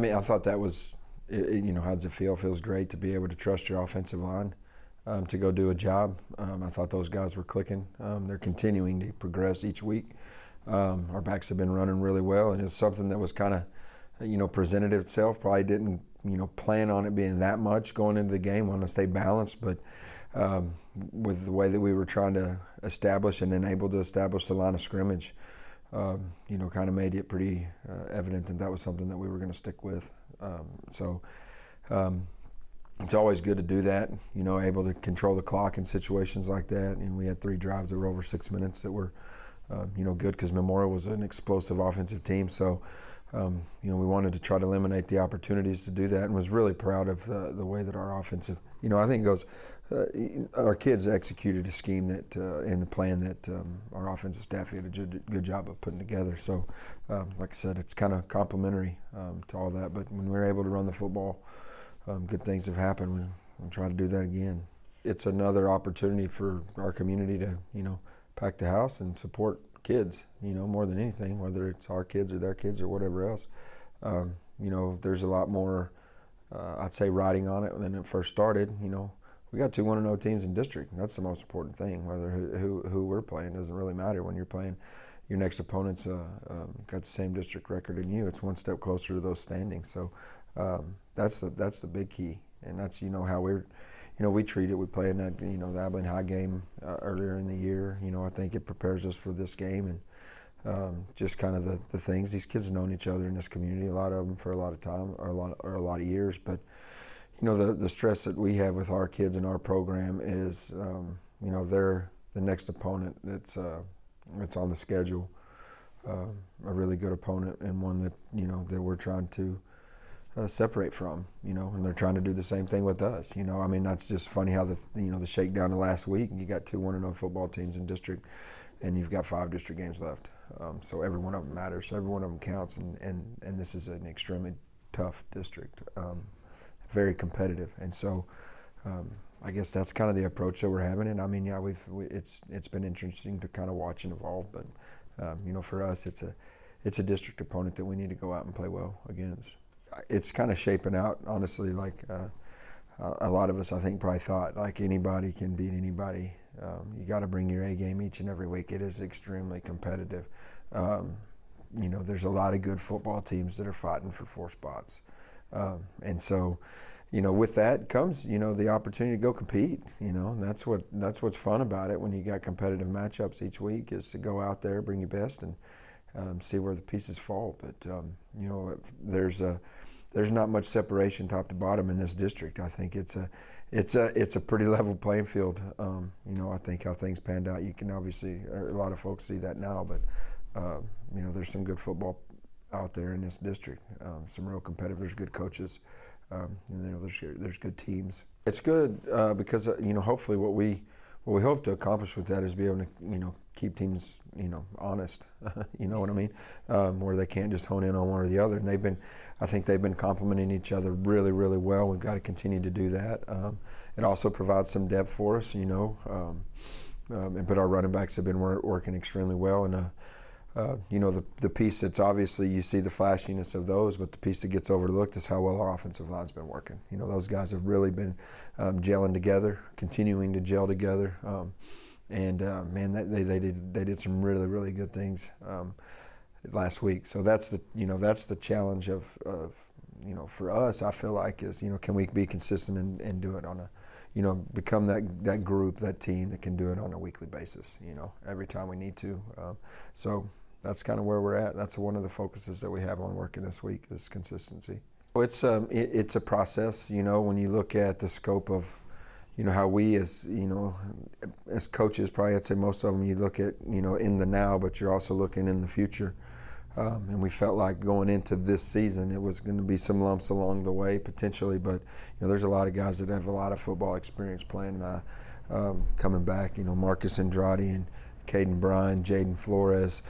mean, I thought that was, how does it feel? It feels great to be able to trust your offensive line to go do a job. I thought those guys were clicking. They're continuing to progress each week. Our backs have been running really well, and it's something that was kind of, presented itself. Probably didn't, plan on it being that much going into the game. Want to stay balanced, but with the way that we were trying to establish and then able to establish the line of scrimmage, kind of made it pretty evident that that was something that we were going to stick with. It's always good to do that, able to control the clock in situations like that. And we had 3 drives that were over 6 minutes that were, good because Memorial was an explosive offensive team. So, we wanted to try to eliminate the opportunities to do that, and was really proud of the way that our offensive, I think it goes, our kids executed a scheme that and the plan that our offensive staff did a good job of putting together. So, like I said, it's kind of complementary to all that. But when we're able to run the football, good things have happened. We'll try to do that again. It's another opportunity for our community to, pack the house and support kids, more than anything, whether it's our kids or their kids or whatever else. There's a lot more, I'd say, riding on it than it first started. We got 2 1-0 teams in district. That's the most important thing. Whether who we're playing doesn't really matter. When you're playing, your next opponent's got the same district record as you. It's one step closer to those standings. So that's the big key, and that's how we treat it. We play in that the Abilene High game earlier in the year. I think it prepares us for this game, and just kind of the things. These kids have known each other in this community, a lot of them for a lot of time or a lot of years, but. The stress that we have with our kids in our program is, they're the next opponent that's on the schedule, a really good opponent, and one that, that we're trying to separate from, and they're trying to do the same thing with us. That's just funny how the shakedown of last week, you got 2 1-0 football teams in district, and you've got 5 district games left. So every one of them matters, every one of them counts, and this is an extremely tough district. Very competitive, and so I guess that's kind of the approach that we're having. And it's been interesting to kind of watch and evolve. But for us, it's a district opponent that we need to go out and play well against. It's kind of shaping out, honestly. Like a lot of us, I think, probably thought like anybody can beat anybody. You got to bring your A game each and every week. It is extremely competitive. There's a lot of good football teams that are fighting for 4 spots. And so, with that comes, the opportunity to go compete, and that's what's fun about it when you got competitive matchups each week, is to go out there, bring your best, and see where the pieces fall. But, there's not much separation top to bottom in this district. I think it's a pretty level playing field. I think how things panned out, you can obviously, a lot of folks see that now, but, there's some good football out there in this district, some real competitors, good coaches, and there's good teams. It's good because hopefully what we hope to accomplish with that is be able to keep teams honest, you know what I mean, where they can't just hone in on one or the other. And I think they've been complementing each other really, really well. We've got to continue to do that. It also provides some depth for us, but our running backs have been working extremely well, and the piece that's obviously, you see the flashiness of those, but the piece that gets overlooked is how well our offensive line's been working. Those guys have really been gelling together, continuing to gel together, and they did some really, really good things last week. So that's the challenge of for us, I feel like, is can we be consistent and do it on a become that group, that team that can do it on a weekly basis, every time we need to. So that's kind of where we're at. That's one of the focuses that we have on working this week, is consistency. It's a process, when you look at the scope of, how we as coaches, probably I'd say most of them, you look at, in the now, but you're also looking in the future. And we felt like going into this season, it was going to be some lumps along the way potentially, but there's a lot of guys that have a lot of football experience playing, coming back. Marcus Andrade and Caden Bryan, Jaden Flores,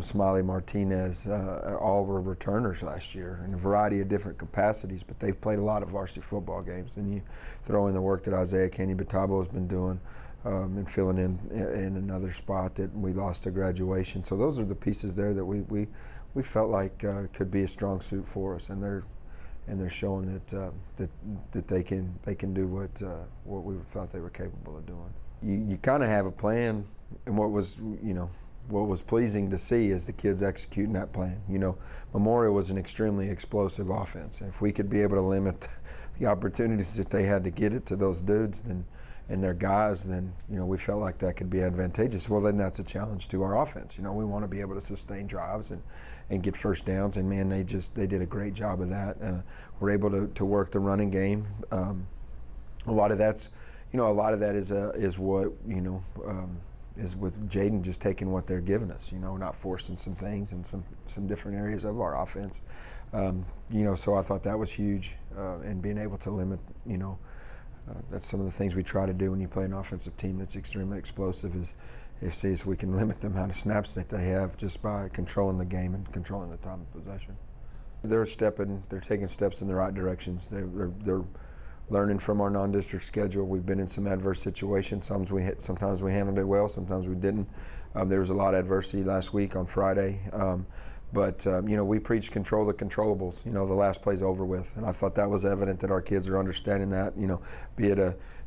Smiley Martinez, all were returners last year in a variety of different capacities, but they've played a lot of varsity football games. And you throw in the work that Isaiah Candy-Batabo has been doing, and filling in another spot that we lost to graduation. So those are the pieces there that we felt like could be a strong suit for us, and they're showing that they can do what we thought they were capable of doing. You kind of have a plan, and what was pleasing to see is the kids executing that plan. Memorial was an extremely explosive offense, and if we could be able to limit the opportunities that they had to get it to those dudes and their guys, then we felt like that could be advantageous. Well, then that's a challenge to our offense. We want to be able to sustain drives and get first downs, and man, they did a great job of that. We're able to work the running game. A lot of that is what is with Jaden just taking what they're giving us, not forcing some things in some different areas of our offense. So I thought that was huge, and being able to limit, that's some of the things we try to do when you play an offensive team that's extremely explosive is see if we can limit the amount of snaps that they have just by controlling the game and controlling the time of possession. They're taking steps in the right directions. They're learning from our non-district schedule. We've been in some adverse situations. Sometimes we handled it well, sometimes we didn't. There was a lot of adversity last week on Friday. But we preach control the controllables. The last play's over with, and I thought that was evident that our kids are understanding that.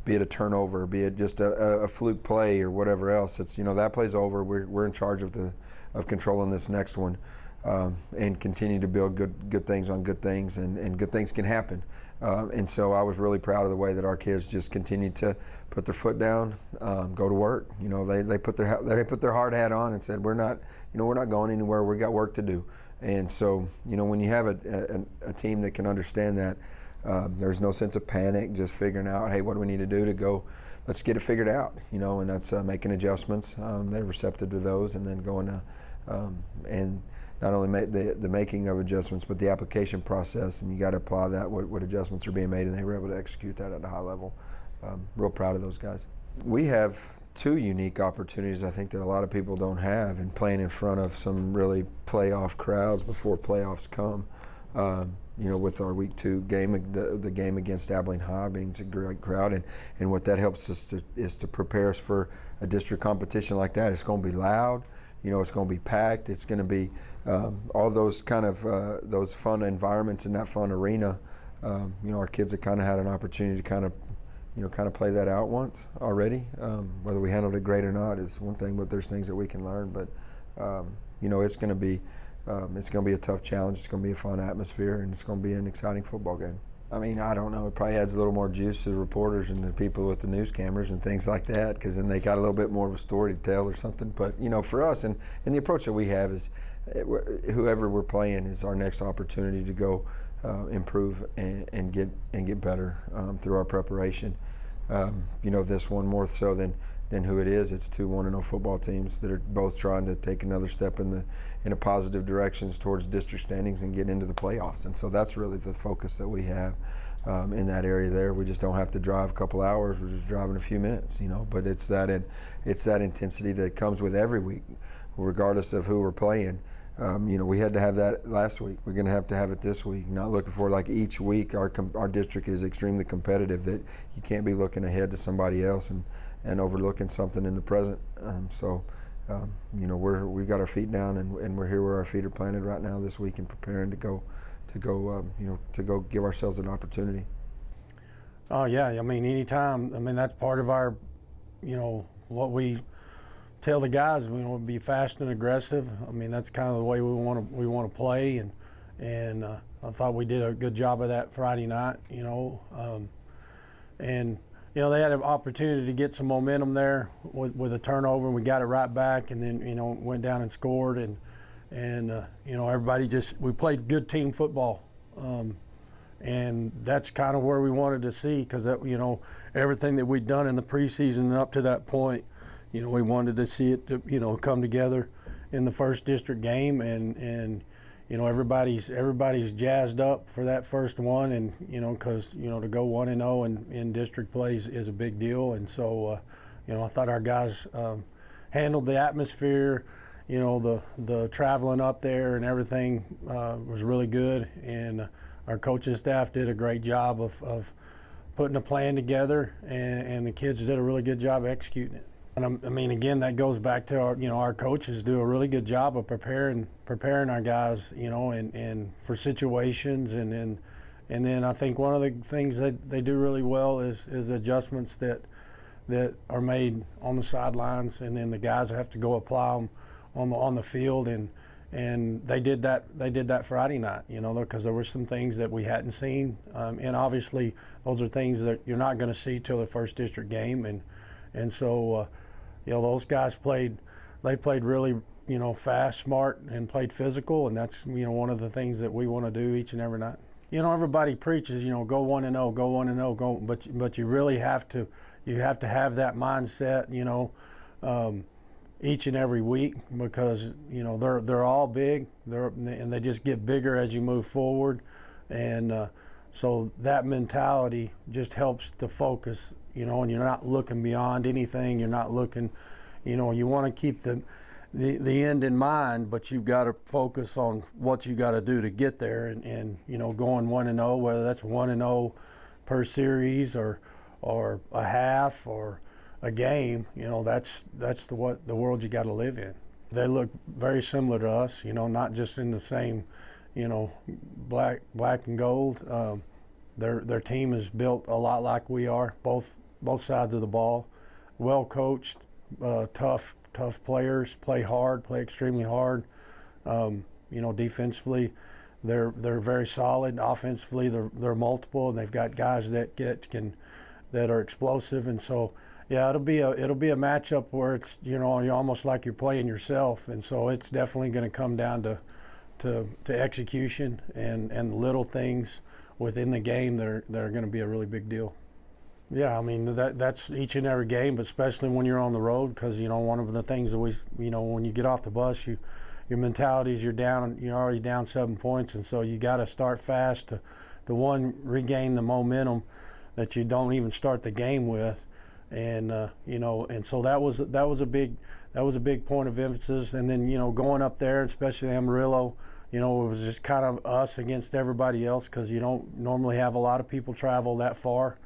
Be it a turnover, be it just a fluke play or whatever else. It's that play's over. We're in charge of controlling this next one, and continue to build good things on good things, and good things can happen. And so I was really proud of the way that our kids just continued to put their foot down, go to work. They put their hard hat on and said, we're not going anywhere. We got work to do. And so when you have a team that can understand that, there's no sense of panic, just figuring out, hey, what do we need to do to go? Let's get it figured out. And that's making adjustments. They're receptive to those, and then going to and not only make the making of adjustments, but the application process, and you got to apply that, what adjustments are being made, and they were able to execute that at a high level. Real proud of those guys. We have two unique opportunities I think that a lot of people don't have in playing in front of some really playoff crowds before playoffs come. With our week 2 game, the game against Abilene High being a great crowd, and what that helps us is to prepare us for a district competition like that. It's going to be loud. It's going to be packed. It's going to be all those kind of those fun environments in that fun arena. Our kids have kind of had an opportunity to kind of play that out once already. Whether we handled it great or not is one thing, but there's things that we can learn. But it's going to be a tough challenge. It's going to be a fun atmosphere, and it's going to be an exciting football game. I mean, I don't know. It probably adds a little more juice to the reporters and the people with the news cameras and things like that, because then they got a little bit more of a story to tell or something. But for us, and the approach that we have is, whoever we're playing is our next opportunity to go improve and get better through our preparation. This one more so than who it is. It's 2 1-0 football teams that are both trying to take another step in a positive directions towards district standings and get into the playoffs. And so that's really the focus that we have in that area there. We just don't have to drive a couple hours. We're just driving a few minutes, But it's that intensity that comes with every week, regardless of who we're playing. We had to have that last week. We're going to have it this week. Not looking for, like, each week. Our district is extremely competitive, that you can't be looking ahead to somebody else and overlooking something in the present. We've got our feet down, and we're here where our feet are planted right now this week, and preparing to go give ourselves an opportunity. Oh yeah, anytime. That's part of our, what we tell the guys. We want to be fast and aggressive. That's kind of the way we want to play, and I thought we did a good job of that Friday night. They had an opportunity to get some momentum there with a turnover, and we got it right back, and then went down and scored, and everybody we played good team football, and that's kind of where we wanted to see, because everything that we'd done in the preseason up to that point, we wanted to see it come together in the first district game, and everybody's jazzed up for that first one, and because to go 1-0 in district plays is a big deal, and so I thought our guys handled the atmosphere, the traveling up there and everything was really good, and our coaching staff did a great job of putting a plan together, and the kids did a really good job executing it. And again, that goes back to our coaches do a really good job of preparing our guys, and for situations, and And then I think one of the things that they do really well is adjustments that are made on the sidelines, and then the guys have to go apply them on the field. And they did that Friday night, because there were some things that we hadn't seen, and obviously those are things that you're not going to see till the first district game, and so those guys played really fast, smart, and played physical, and that's one of the things that we want to do each and every night. Everybody preaches go 1-0, go 1-0, go, but you really have to have that mindset, each and every week, because they're all big, and they just get bigger as you move forward, and so that mentality just helps to focus, and you're not looking beyond anything. You're not looking, you want to keep the end in mind, but you've got to focus on what you got to do to get there, and going 1-0, whether that's 1-0 per series or a half or a game, that's the world you got to live in. They look very similar to us, not just in the same, black and gold. Their team is built a lot like we are, both sides of the ball, well coached, tough players, play hard, play extremely hard. Defensively, they're very solid. Offensively, they're multiple, and they've got guys that are explosive, and so. Yeah, it'll be a matchup where it's you're almost like you're playing yourself, and so it's definitely going to come down to execution and little things within the game that are going to be a really big deal. Yeah, I mean that's each and every game, but especially when you're on the road, because one of the things that when you get off the bus, your mentality is you're already down 7 points, and so you got to start fast to regain the momentum that you don't even start the game with. And and so that was a big point of emphasis. And then going up there, especially Amarillo, it was just kind of us against everybody else, because you don't normally have a lot of people travel that far.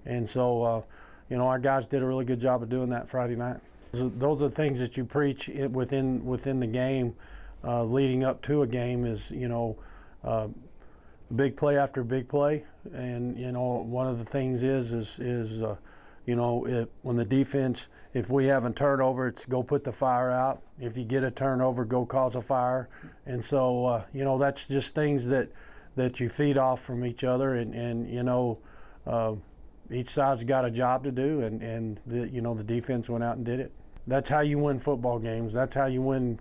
And so our guys did a really good job of doing that Friday night. Those are the things that you preach within the game, leading up to a game is big play after big play. And one of the things is when the defense, if we have a turnover, it's go put the fire out. If you get a turnover, go cause a fire. And so, that's just things that you feed off from each other. And each side's got a job to do, and the defense went out and did it. That's how you win football games. That's how you win,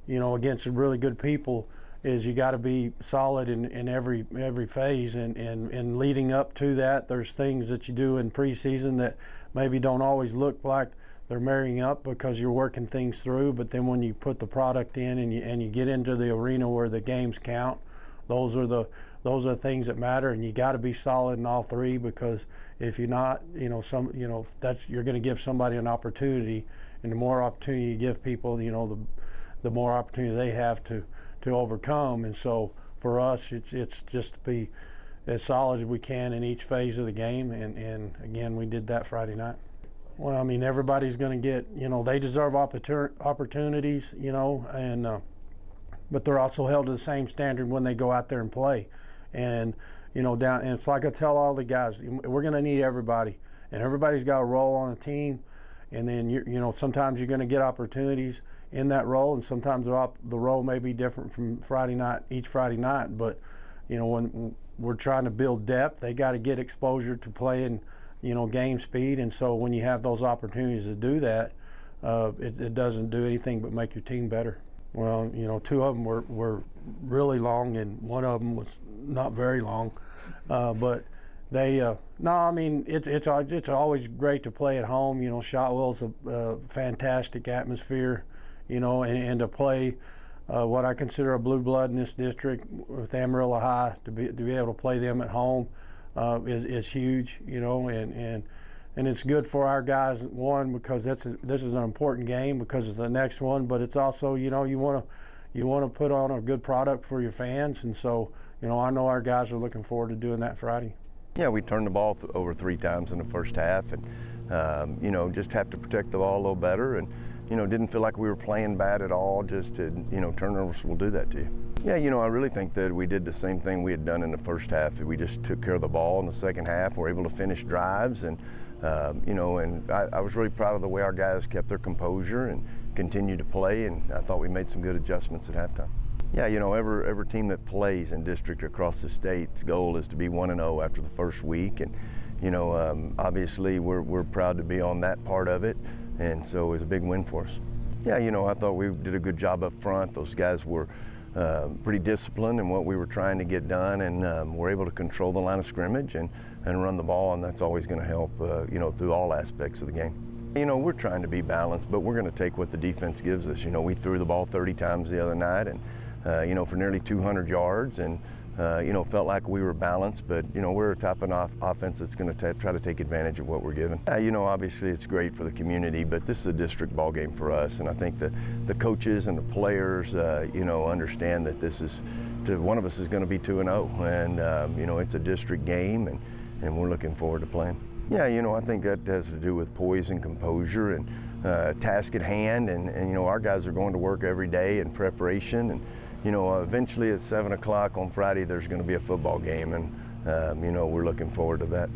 against really good people, is you got to be solid in every phase, and leading up to that, there's things that you do in preseason that maybe don't always look like they're marrying up because you're working things through, but then when you put the product in and you get into the arena where the games count, those are the things that matter, and you got to be solid in all three, because if you're not, that's you're going to give somebody an opportunity, and the more opportunity you give people, the more opportunity they have to overcome. And so for us, it's just to be as solid as we can in each phase of the game, and again, we did that Friday night. Well, I mean, everybody's going to get, they deserve opportunities, but they're also held to the same standard when they go out there and play. And and it's like I tell all the guys, we're going to need everybody, and everybody's got a role on the team. And then sometimes you're going to get opportunities in that role, and sometimes the role may be different from each Friday night. But when we're trying to build depth, they got to get exposure to playing game speed. And so when you have those opportunities to do that, it doesn't do anything but make your team better. Well, two of them were really long, and one of them was not very long, but. It's always great to play at home. Shotwell's a fantastic atmosphere, and to play what I consider a blue blood in this district with Amarillo High, to be able to play them at home is huge, and it's good for our guys, one, because this is an important game because it's the next one, but it's also, you want to put on a good product for your fans, and so, I know our guys are looking forward to doing that Friday. Yeah, we turned the ball over 3 times in the first half, and just have to protect the ball a little better. And didn't feel like we were playing bad at all. Just turnovers will do that to you. Yeah, I really think that we did the same thing we had done in the first half. We just took care of the ball in the second half. We're able to finish drives, and and I was really proud of the way our guys kept their composure and continued to play, and I thought we made some good adjustments at halftime. Yeah, every team that plays in district across the state's goal is to be 1-0 after the first week, and obviously we're proud to be on that part of it, and so it was a big win for us. Yeah, I thought we did a good job up front. Those guys were pretty disciplined in what we were trying to get done, and we're able to control the line of scrimmage and run the ball, and that's always going to help, through all aspects of the game. We're trying to be balanced, but we're going to take what the defense gives us. We threw the ball 30 times the other night, and for nearly 200 yards, and felt like we were balanced, but we're a type of offense that's going to try to take advantage of what we're given. Obviously it's great for the community, but this is a district ball game for us, and I think the coaches and the players understand that one of us is going to be 2-0, and it's a district game, and we're looking forward to playing. Yeah, I think that has to do with poise and composure and task at hand, and our guys are going to work every day in preparation, and eventually at 7 o'clock on Friday there's going to be a football game, and we're looking forward to that.